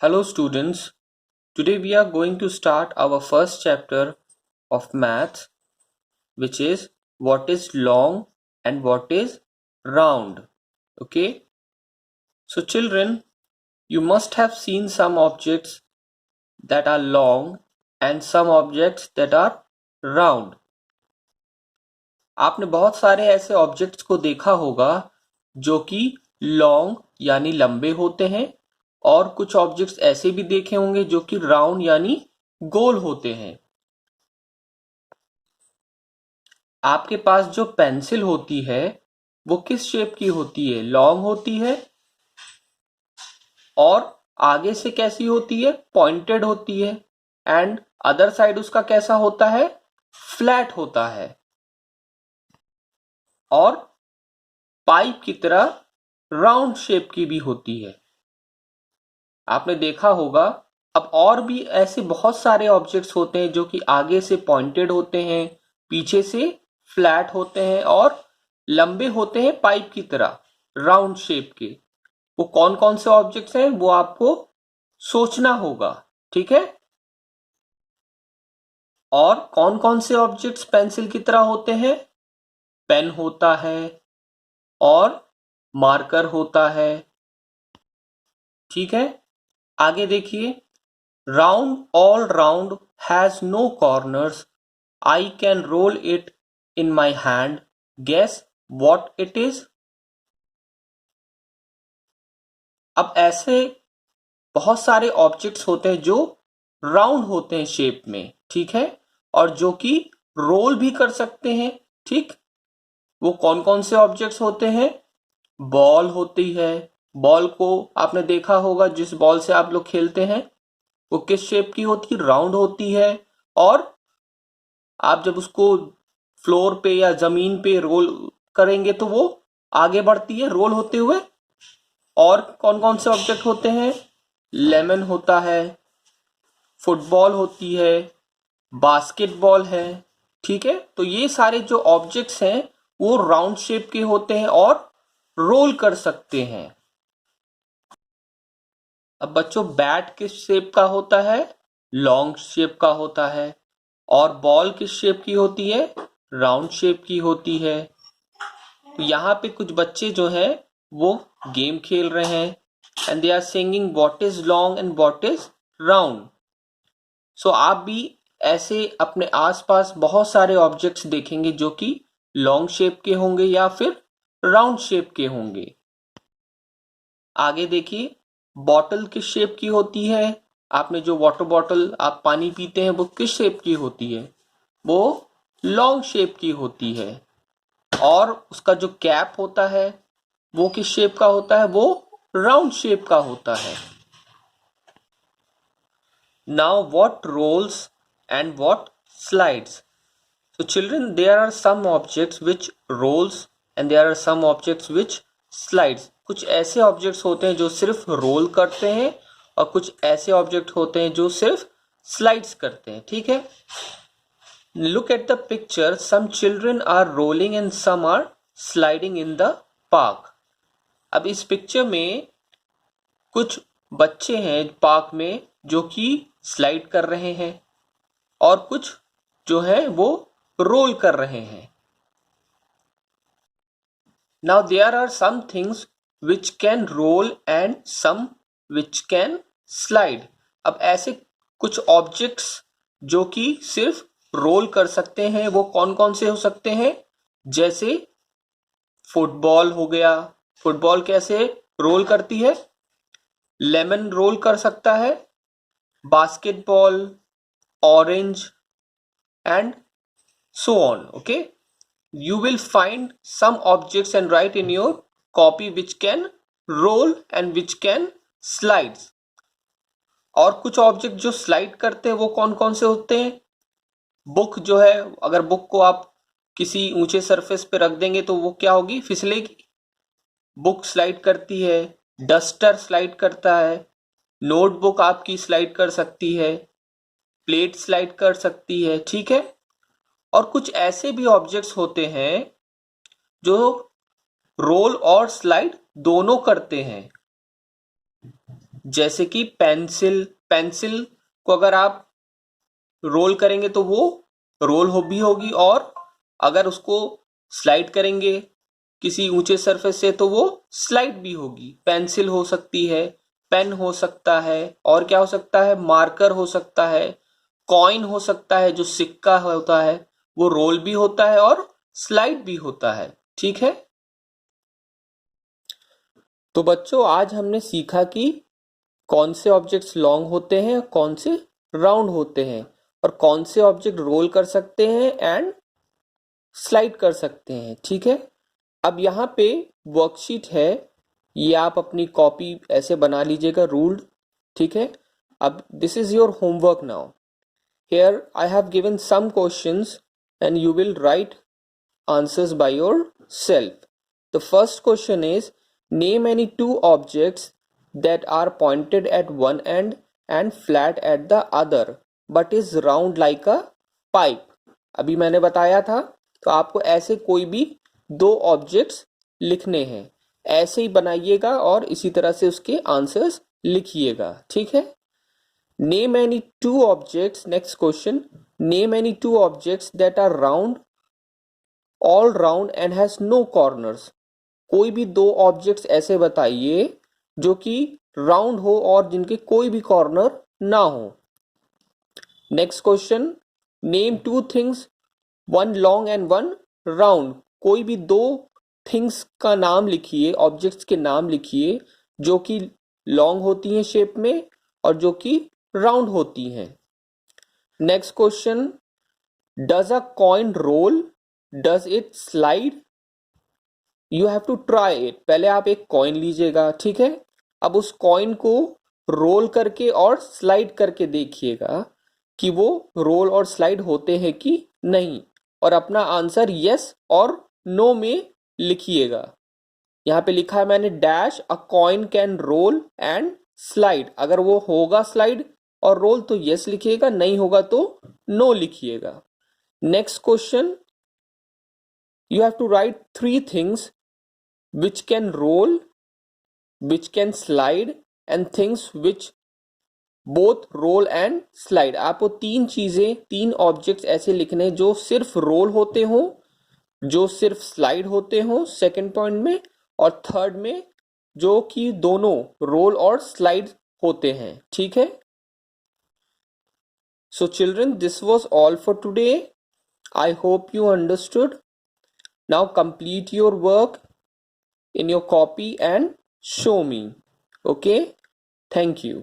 Hello students, today we are going to start our first chapter of maths, which is what is long and what is round. Okay, so children, you must have seen some objects that are long and some objects that are round. आपने बहुत सारे ऐसे objects को देखा होगा जो कि long यानी लंबे होते हैं और कुछ ऑब्जेक्ट्स ऐसे भी देखे होंगे जो कि राउंड यानी गोल होते हैं। आपके पास जो पेंसिल होती है वो किस शेप की होती है? लॉन्ग होती है और आगे से कैसी होती है? पॉइंटेड होती है एंड अदर साइड उसका कैसा होता है? फ्लैट होता है और पाइप की तरह राउंड शेप की भी होती है। आपने देखा होगा। अब और भी ऐसे बहुत सारे ऑब्जेक्ट्स होते हैं जो कि आगे से पॉइंटेड होते हैं, पीछे से फ्लैट होते हैं और लंबे होते हैं पाइप की तरह राउंड शेप के। वो कौन कौन से ऑब्जेक्ट्स हैं वो आपको सोचना होगा, ठीक है। और कौन कौन से ऑब्जेक्ट्स पेंसिल की तरह होते हैं? पेन होता है और मार्कर होता है, ठीक है। आगे देखिए, round all round has no corners, I can roll it in my hand, guess what it is. अब ऐसे बहुत सारे ऑब्जेक्ट्स होते हैं जो राउंड होते हैं शेप में, ठीक है, और जो कि रोल भी कर सकते हैं, ठीक। वो कौन कौन से ऑब्जेक्ट्स होते हैं? बॉल होती है। बॉल को आपने देखा होगा, जिस बॉल से आप लोग खेलते हैं वो किस शेप की होती है? राउंड होती है। और आप जब उसको फ्लोर पे या जमीन पे रोल करेंगे तो वो आगे बढ़ती है रोल होते हुए। और कौन कौन से ऑब्जेक्ट होते हैं? लेमन होता है, फुटबॉल होती है, बास्केटबॉल है, ठीक है। तो ये सारे जो ऑब्जेक्ट्स हैं वो राउंड शेप के होते हैं और रोल कर सकते हैं। अब बच्चों, बैट किस शेप का होता है? लॉन्ग शेप का होता है। और बॉल किस शेप की होती है? राउंड शेप की होती है। तो यहाँ पे कुछ बच्चे जो हैं वो गेम खेल रहे हैं and they are singing what is long and what is round. So आप भी ऐसे अपने आसपास बहुत सारे ऑब्जेक्ट्स देखेंगे जो कि लॉन्ग शेप के होंगे या फिर राउंड शेप के होंगे। आगे देखिए, बॉटल किस शेप की होती है? आपने जो वाटर बॉटल आप पानी पीते हैं वो किस शेप की होती है? वो लॉन्ग शेप की होती है। और उसका जो कैप होता है वो किस शेप का होता है? वो राउंड शेप का होता है। Now what rolls and what slides? So children, there are some objects which rolls and there are some objects which slides. कुछ ऐसे ऑब्जेक्ट्स होते हैं जो सिर्फ रोल करते हैं और कुछ ऐसे ऑब्जेक्ट होते हैं जो सिर्फ स्लाइड्स करते हैं, ठीक है। Look at the picture. Some children are rolling and some are sliding in the park. अब इस पिक्चर में कुछ बच्चे हैं पार्क में जो कि स्लाइड कर रहे हैं और कुछ जो है वो रोल कर रहे हैं। Now there are some things which can roll and some which can slide. अब ऐसे कुछ ऑब्जेक्ट्स जो कि सिर्फ रोल कर सकते हैं वो कौन कौन से हो सकते हैं? जैसे फुटबॉल हो गया। फुटबॉल कैसे रोल करती है? लेमन रोल कर सकता है, basketball, orange and so on. Okay, you will find some objects and write in your copy which can roll and which can slides. और कुछ ऑब्जेक्ट जो स्लाइड करते हैं वो कौन कौन से होते हैं? बुक जो है, अगर बुक को आप किसी ऊंचे सरफेस पे रख देंगे तो वो क्या होगी? फिसलेगी। बुक स्लाइड करती है, डस्टर स्लाइड करता है, नोटबुक आपकी स्लाइड कर सकती है, प्लेट स्लाइड कर सकती है, ठीक है। और कुछ ऐसे भी ऑब्जेक्ट्स होते हैं जो रोल और स्लाइड दोनों करते हैं। जैसे कि पेंसिल, पेंसिल को अगर आप रोल करेंगे तो वो रोल हो भी होगी, और अगर उसको स्लाइड करेंगे किसी ऊंचे सरफेस से तो वो स्लाइड भी होगी। पेंसिल हो सकती है, पेन हो सकता है, और क्या हो सकता है, मार्कर हो सकता है, कॉइन हो सकता है, जो सिक्का होता है वो रोल भी होता है और स्लाइड भी होता है। ठीक है, तो बच्चों आज हमने सीखा कि कौन से ऑब्जेक्ट्स लॉन्ग होते हैं, कौन से राउंड होते हैं, और कौन से ऑब्जेक्ट रोल कर सकते हैं एंड स्लाइड कर सकते हैं। ठीक है, अब यहाँ पे वर्कशीट है, ये आप अपनी कॉपी ऐसे बना लीजिएगा रूल्ड। ठीक है, अब this is your homework now. Here I have given some questions and you will write answers by yourself. The first question is, name any two objects that are pointed at one end and flat at the other but is round like a pipe. अभी मैंने बताया था, तो आपको ऐसे कोई भी दो ऑब्जेक्ट्स लिखने हैं, ऐसे ही बनाइएगा और इसी तरह से उसके आंसर्स लिखिएगा। ठीक है, name any two objects, next question, name any two objects that are round all round and has no corners. कोई भी दो ऑब्जेक्ट्स ऐसे बताइए जो कि राउंड हो और जिनके कोई भी कॉर्नर ना हो। Next question, name two things, one long and one round. कोई भी दो थिंग्स का नाम लिखिए, ऑब्जेक्ट्स के नाम लिखिए जो कि लॉन्ग होती हैं शेप में और जो कि राउंड होती हैं। Next question, does a coin roll, does it slide? You have to try it. पहले आप एक कॉइन लीजिएगा, ठीक है, अब उस कॉइन को रोल करके और स्लाइड करके देखिएगा कि वो रोल और स्लाइड होते हैं कि नहीं, और अपना आंसर यस और नो में लिखिएगा। यहाँ पे लिखा है मैंने dash, a coin can roll and slide. अगर वो होगा स्लाइड और रोल तो यस लिखिएगा, नहीं होगा तो नो लिखिएगा। Next question, you have to write three things which can roll, which can slide and things which both roll and slide. आपको तीन चीजें, तीन ऑब्जेक्ट्स ऐसे लिखने जो सिर्फ रोल होते हो, जो सिर्फ स्लाइड होते हो सेकंड पॉइंट में, और थर्ड में जो कि दोनों रोल और स्लाइड होते हैं। ठीक है, so children, this was all for today. I hope you understood. Now complete your work in your copy and show me. Okay, thank you.